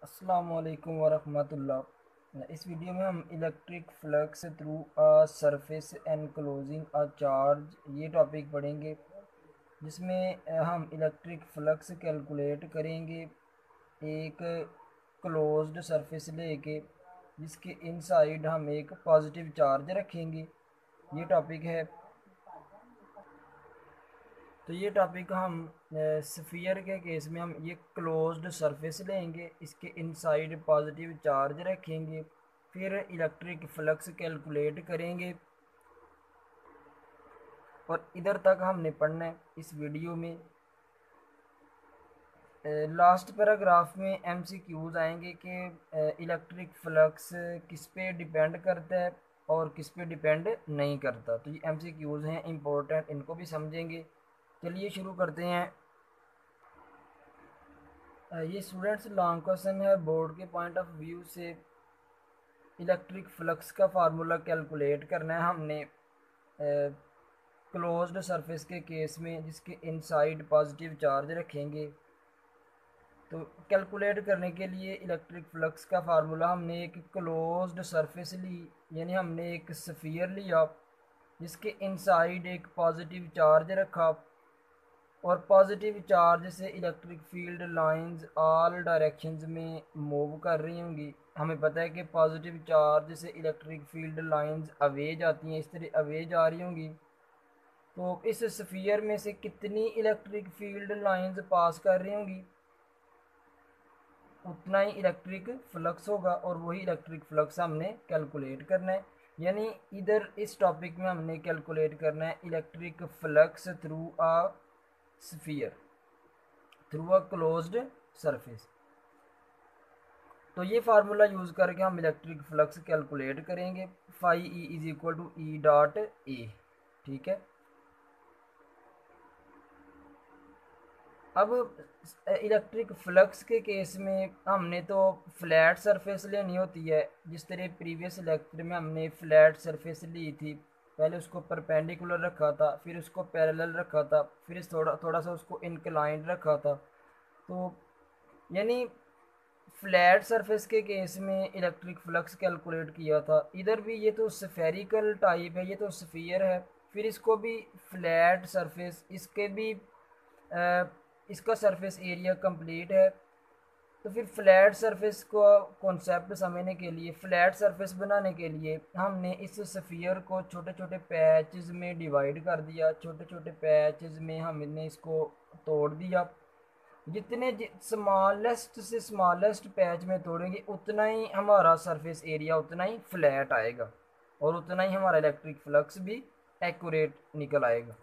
अस्सलामुअलैकुम वरहमतुल्लाह। इस वीडियो में हम electric flux through a surface enclosing a charge ये टॉपिक पढ़ेंगे, जिसमें हम इलेक्ट्रिक फ्लक्स कैलकुलेट करेंगे एक क्लोज्ड सरफेस लेके, जिसके इनसाइड हम एक पॉजिटिव चार्ज रखेंगे। ये टॉपिक है। तो ये टॉपिक हम स्फीयर के केस में हम ये क्लोज्ड सरफेस लेंगे, इसके इनसाइड पॉजिटिव चार्ज रखेंगे, फिर इलेक्ट्रिक फ्लक्स कैलकुलेट करेंगे। और इधर तक हमने पढ़ना है इस वीडियो में। लास्ट पैराग्राफ में एमसीक्यूज आएंगे कि इलेक्ट्रिक फ्लक्स किस पे डिपेंड करता है और किस पे डिपेंड नहीं करता। तो ये एमसीक्यूज हैं इम्पोर्टेंट, इनको भी समझेंगे। चलिए शुरू करते हैं। ये स्टूडेंट्स लॉन्ग क्वेश्चन है। बोर्ड के पॉइंट ऑफ व्यू से इलेक्ट्रिक फ्लक्स का फार्मूला कैलकुलेट करना है हमने क्लोज्ड सरफेस के केस में, जिसके इनसाइड पॉजिटिव चार्ज रखेंगे। तो कैलकुलेट करने के लिए इलेक्ट्रिक फ्लक्स का फार्मूला हमने एक क्लोज्ड सरफेस ली, यानी हमने एक स्फीयर लिया जिसके इनसाइड एक पॉजिटिव चार्ज रखा, और पॉजिटिव चार्ज से electric field lines all directions में मूव कर रही होंगी। हमें पता है कि पॉजिटिव चार्ज से इलेक्ट्रिक फील्ड लाइंस अवे जाती हैं, इस तरह अवे जा रही होंगी। तो इस स्फीयर में से कितनी इलेक्ट्रिक फील्ड लाइंस पास कर रही होंगी, उतना ही इलेक्ट्रिक फ्लक्स होगा, और वही इलेक्ट्रिक फ्लक्स हमने कैलकुलेट करना है। यानी इधर इस टॉपिक में हमने कैलकुलेट करना है electric flux through a sphere, through a closed surface. तो ये फार्मूला यूज़ करके हम इलेक्ट्रिक फ्लक्स कैलकुलेट करेंगे। Phi E is equal to E dot A. ठीक है। अब इलेक्ट्रिक फ्लक्स के केस में हमने तो फ्लैट सरफेस लेनी होती है, जिस तरह प्रीवियस लेक्चर में हमने फ्लैट सरफेस ली थी। पहले उसको परपेंडिकुलर रखा था, फिर उसको पैरेलल रखा था, फिर थोड़ा थोड़ा सा उसको इंक्लाइंड रखा था। तो यानी फ्लैट सरफेस के केस में इलेक्ट्रिक फ्लक्स कैलकुलेट किया था। इधर भी ये तो स्फेरिकल टाइप है, ये तो स्फीयर है। फिर इसको भी फ्लैट सरफेस, इसके भी इसका सरफेस एरिया कंप्लीट है। तो फिर फ्लैट सरफेस को कॉन्सेप्ट समझने के लिए, फ्लैट सरफेस बनाने के लिए हमने इस स्फीयर को छोटे छोटे पैचेस में डिवाइड कर दिया। छोटे छोटे पैचेस में हमने इसको तोड़ दिया। जितने स्मॉलेस्ट से स्मॉलेस्ट पैच में तोड़ेंगे, उतना ही हमारा सरफेस एरिया उतना ही फ्लैट आएगा, और उतना ही हमारा इलेक्ट्रिक फ्लक्स भी एक्यूरेट निकल आएगा।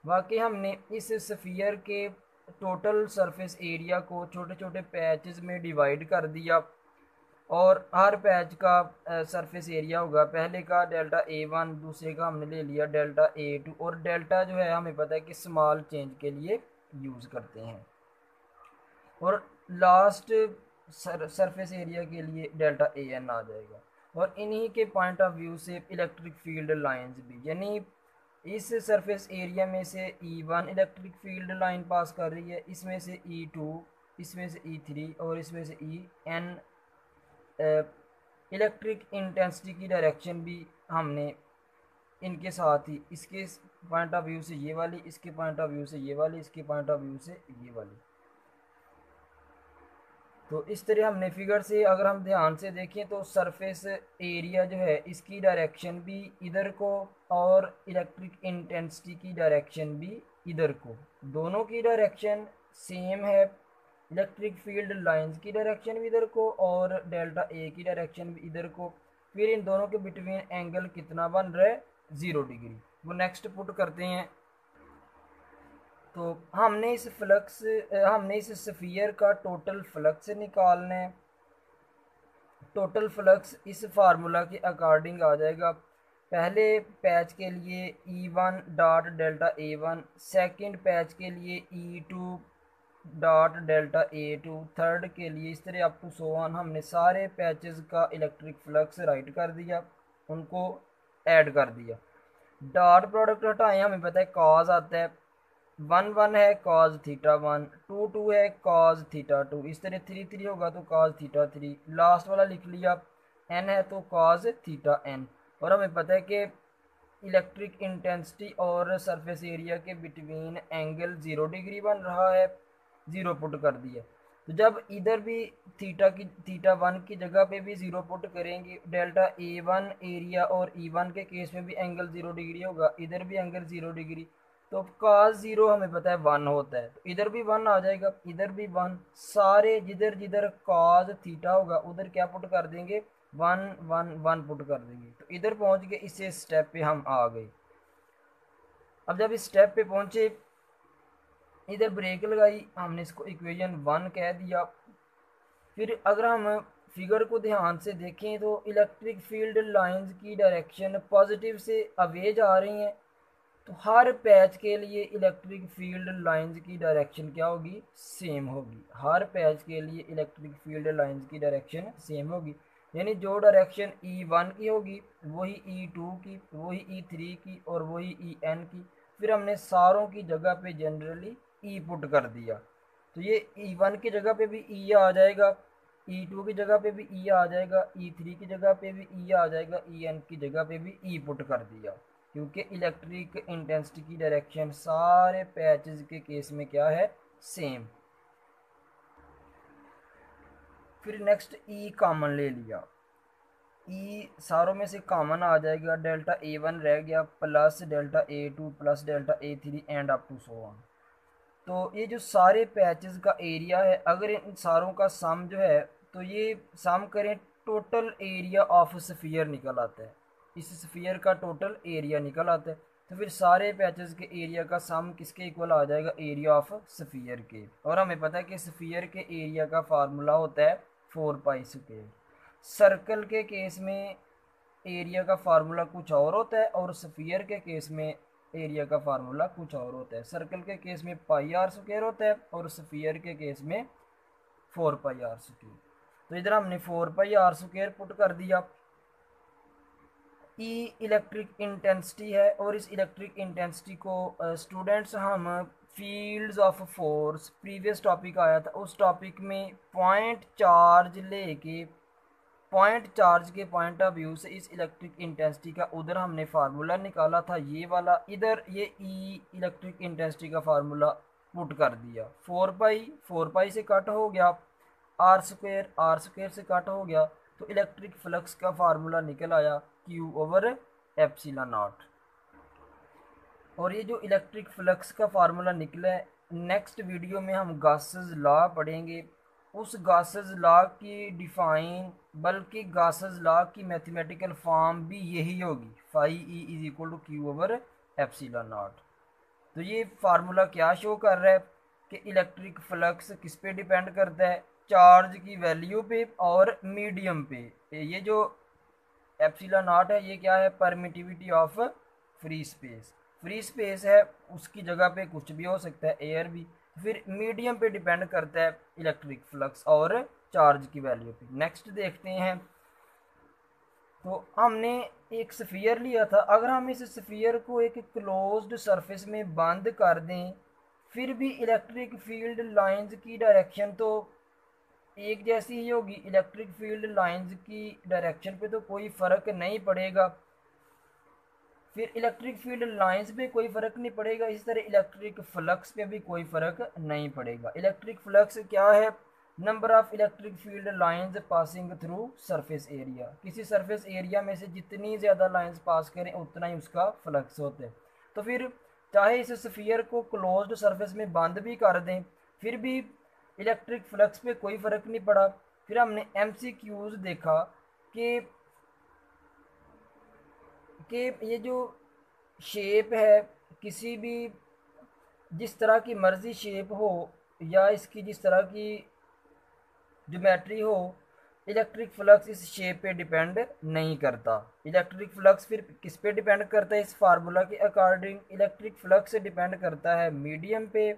बाकी हमने इस स्फीयर के टोटल सरफेस एरिया को छोटे छोटे पैचेस में डिवाइड कर दिया, और हर पैच का सरफेस एरिया होगा। पहले का डेल्टा A1, दूसरे का हमने ले लिया डेल्टा A2, और डेल्टा जो है हमें पता है कि स्मॉल चेंज के लिए यूज़ करते हैं। और लास्ट सरफेस एरिया के लिए डेल्टा AN आ जाएगा। और इन्हीं के पॉइंट ऑफ व्यू से इलेक्ट्रिक फील्ड लाइंस भी, यानी इस सरफेस एरिया में से E1 इलेक्ट्रिक फील्ड लाइन पास कर रही है, इसमें से E2, इसमें से E3 और इसमें से EN। इलेक्ट्रिक इंटेंसिटी की डायरेक्शन भी हमने इनके साथ ही, इसके पॉइंट ऑफ व्यू से ये वाली, इसके पॉइंट ऑफ व्यू से ये वाली, इसके पॉइंट ऑफ व्यू से ये वाली। तो इस तरह हमने फिगर से अगर हम ध्यान से देखें तो सरफेस एरिया जो है इसकी डायरेक्शन भी इधर को, और इलेक्ट्रिक इंटेंसिटी की डायरेक्शन भी इधर को, दोनों की डायरेक्शन सेम है। इलेक्ट्रिक फील्ड लाइंस की डायरेक्शन भी इधर को, और डेल्टा ए की डायरेक्शन भी इधर को। फिर इन दोनों के बिटवीन एंगल कितना बन रहा है, 0 डिग्री। वो नेक्स्ट पुट करते हैं। तो हमने इस स्फीयर का टोटल फ्लक्स निकालना है। टोटल फ्लक्स इस फार्मूला के अकॉर्डिंग आ जाएगा। पहले पैच के लिए E1 dot delta A1, second patch के लिए E2 dot delta A2, third के लिए इस तरह अप टू सो ऑन। हमने सारे पैचेस का इलेक्ट्रिक फ्लक्स राइट कर दिया, उनको ऐड कर दिया। डॉट प्रोडक्ट हटाएं, हमें पता है कॉज आता है। वन वन है cos theta one, two two है कॉज थीटा टू, इस तरह थ्री थ्री होगा तो कॉज थीटा थ्री, लास्ट वाला लिख लिया एन है तो कॉज थीटा एन। और हमें पता है कि इलेक्ट्रिक इंटेंसिटी और सरफेस एरिया के बिटवीन एंगल 0 डिग्री बन रहा है, ज़ीरो पुट कर दिया। तो जब इधर भी थीटा वन की जगह पे भी ज़ीरो पुट करेंगे, डेल्टा ए वन एरिया और ई वन के केस में भी एंगल 0 डिग्री होगा, इधर भी एंगल 0 डिग्री, तो cos ज़ीरो हमें पता है वन होता है, तो इधर भी वन आ जाएगा, इधर भी वन, सारे जिधर जिधर cos थीटा होगा उधर क्या पुट कर देंगे, वन वन वन पुट कर देंगे। तो इधर पहुंच गए, इस स्टेप पे हम आ गए। अब जब इस स्टेप पे पहुंचे, इधर ब्रेक लगाई, हमने इसको इक्वेशन वन कह दिया। फिर अगर हम फिगर को ध्यान से देखें तो इलेक्ट्रिक फील्ड लाइंस की डायरेक्शन पॉजिटिव से अवे जा रही हैं, तो हर पैच के लिए इलेक्ट्रिक फील्ड लाइंस की डायरेक्शन क्या होगी, सेम होगी। हर पैच के लिए इलेक्ट्रिक फील्ड लाइंस की डायरेक्शन सेम होगी, यानी जो डायरेक्शन ई वन की होगी वही ई टू की, वही ई थ्री की और वही ई एन की। फिर हमने सारों की जगह पे जनरली ई पुट कर दिया, तो ये ई वन की जगह पे भी ई आ जाएगा, ई टू की जगह पे भी ई आ जाएगा, ई थ्री की जगह पे भी ई आ जाएगा, ई एन की जगह पे भी ई पुट कर दिया, क्योंकि इलेक्ट्रिक इंटेंसिटी की डायरेक्शन सारे पैचेस के केस में क्या है, सेम। फिर नेक्स्ट ई कॉमन ले लिया, ई सारों में से कॉमन आ जाएगा, डेल्टा ए वन रह गया plus delta A two plus delta A three and up to so on. तो ये जो सारे पैचेस का एरिया है, अगर इन सारों का सम जो है, तो ये सम करें, टोटल एरिया ऑफ स्फीयर निकल आता है, इस स्फीयर का टोटल एरिया निकल आता है। तो फिर सारे पैचेस के एरिया का सम किसके इक्वल आ जाएगा, एरिया ऑफ स्फीयर के। और हमें पता है कि स्फीयर के एरिया का फार्मूला होता है 4 पाई स्क्वायर। सर्कल के केस में एरिया का फार्मूला कुछ और होता है और स्फीयर के केस में एरिया का फार्मूला कुछ और होता है। सर्कल के केस में पाई आर स्क्वायर होता है और स्फीयर के केस में 4 पाई आर स्क्वायर। तो इधर हमने 4 पाई आर स्क्वायर पुट कर दिया। ई इलेक्ट्रिक इंटेंसिटी है और इस इलेक्ट्रिक इंटेंसिटी को स्टूडेंट्स हम fields of force, previous topic आया था उस टॉपिक में पॉइंट चार्ज लेके, पॉइंट चार्ज के पॉइंट ऑफ व्यू से इस इलेक्ट्रिक इंटेंसिटी का उधर हमने फार्मूला निकाला था ये वाला, इधर ये ई इलेक्ट्रिक इंटेंसिटी का फार्मूला पुट कर दिया। 4 पाई से कट हो गया, आर स्क्वायर से कट हो गया, तो इलेक्ट्रिक फ्लक्स का फार्मूला निकल आया क्यू ओवर एप्सिलॉन नॉट। और ये जो इलेक्ट्रिक फ्लक्स का फार्मूला निकला है, नेक्स्ट वीडियो में हम गॉसेस लॉ पढ़ेंगे। उस गॉसेस लॉ की डिफाइन, बल्कि गॉसेस लॉ की मैथमेटिकल फॉर्म भी यही होगी, phi E is equal to Q over epsilon naught. तो ये फार्मूला क्या शो कर रहा है कि इलेक्ट्रिक फ्लक्स किस पे डिपेंड करता है, चार्ज की वैल्यू पे और मीडियम पे। ये जो एप्सिलॉन नॉट है ये क्या है, permittivity of free space. Free space है उसकी जगह पे कुछ भी हो सकता है, एयर भी। फिर मीडियम पे डिपेंड करता है इलेक्ट्रिक फ्लक्स और चार्ज की वैल्यू पे। नेक्स्ट देखते हैं, तो हमने एक स्फीयर लिया था, अगर हम इस स्फीयर को एक क्लोज्ड सरफेस में बंद कर दें, फिर भी इलेक्ट्रिक फील्ड लाइंस की डायरेक्शन तो एक जैसी ही होगी, इलेक्ट्रिक फील्ड लाइंस की डायरेक्शन पे तो कोई फ़र्क नहीं पड़ेगा। फिर इलेक्ट्रिक फील्ड लाइंस पे कोई फ़र्क नहीं पड़ेगा, इस तरह इलेक्ट्रिक फ्लक्स पे भी कोई फ़र्क नहीं पड़ेगा। इलेक्ट्रिक फ्लक्स क्या है, number of electric field lines passing through surface area. किसी सरफेस एरिया में से जितनी ज़्यादा लाइंस पास करें उतना ही उसका फ्लक्स होता है। तो फिर चाहे इस स्फीयर को क्लोज्ड सरफेस में बंद भी कर दें, फिर भी इलेक्ट्रिक फ्लक्स पे कोई फ़र्क नहीं पड़ा। फिर हमने MCQs देखा कि ये जो शेप है, किसी भी जिस तरह की मर्ज़ी शेप हो या इसकी जिस तरह की ज्योमेट्री हो, इलेक्ट्रिक फ्लक्स इस शेप पे डिपेंड नहीं करता। इलेक्ट्रिक फ्लक्स फिर किस पे डिपेंड करता है, इस फार्मूला के अकॉर्डिंग इलेक्ट्रिक फ्लक्स डिपेंड करता है मीडियम पे,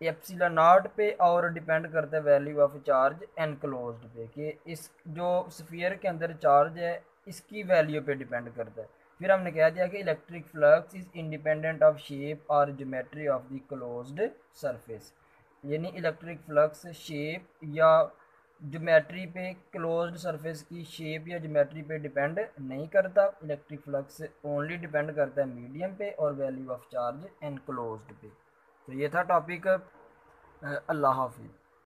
एप्सिलॉन नॉट पे, और डिपेंड करता है वैल्यू ऑफ चार्ज एनक्लोज्ड पे, कि इस जो स्फीयर के अंदर चार्ज है इसकी वैल्यू पे डिपेंड करता है। फिर हमने कह दिया कि electric flux is independent of shape और geometry of the closed surface, यानी इलेक्ट्रिक फ्लक्स शेप या ज्योमेट्री पे, क्लोज्ड सरफेस की शेप या ज्योमेट्री पे डिपेंड नहीं करता। इलेक्ट्रिक फ्लक्स ओनली डिपेंड करता है मीडियम पे और वैल्यू ऑफ चार्ज एनक्लोज्ड पे। तो ये था टॉपिक। अल्लाह हाफिज़।